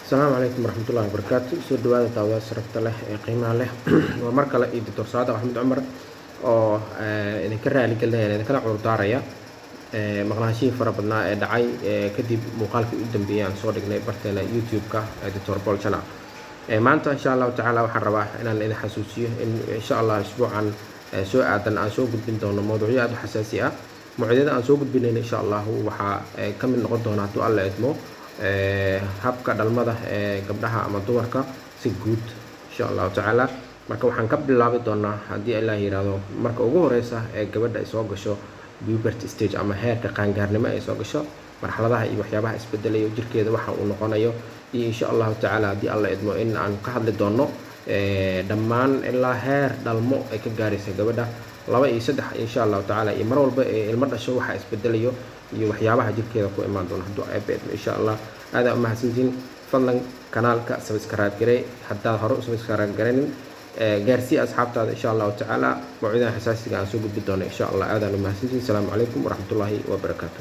السلام عليكم ورحمة الله وبركاته. سو دواada daawada sharafta leh ee qiimaha leh waa mar kale iyo Dr. Saadax Axmed Cumar oo idinka raali gelinaya idinka cudur daaraya maqnaashihii fara badnaa ee dhacay kadib muuqaalkii u dambeeyay aan soo dhignay barteena YouTube-ka Dr. Paul Channel. maanta insha Allah taala waxaan rabaa inaan idin xasuusiyo in insha Allah isbuucan soo aadan aan soo gudbin doono mowduucyo aad u xasaasi ah. mowduucyada aan soo gudbinayna insha Allah waxa ka mid noqon doona haddii Alla idmo habka dhalmada gabdhaha ama dumarka si guud insha Allah taala. marka waxaan ka bilaabi doonaa haddii Allah yiraahdo marka ugu horeysa ee gabadha ay soo gasho puberty stage ama heerka qaangaarnimo ay soo gasho marxaladaha iyo waxyaabaha isbedelayo jirkeeda waxa uu noqonayo iyo insha Allah taala haddii Alla idmo in aan ka hadli doono dhammaan ilaa heer dhalmo ay ka gaarayso gabadha 2 iyo 3 insha Allah taala iyo mar walba ilmo dhasho waxa isbedelayo iyo waxyaabaha jirkeeda ku imaan doona haddii ay beedmo insha Allah. aad u mahadsantiin fadlan kanaalka subscribe garee haddii hore u subscribe gareenin gaarsii asxaabtaada insha Allah taala mawduucyada xasaasiga aan soo gudbin doono insha Allah. aad u mahadsantiin. Assalaamu calaykum waraxmatullaahi wabarakaatuh.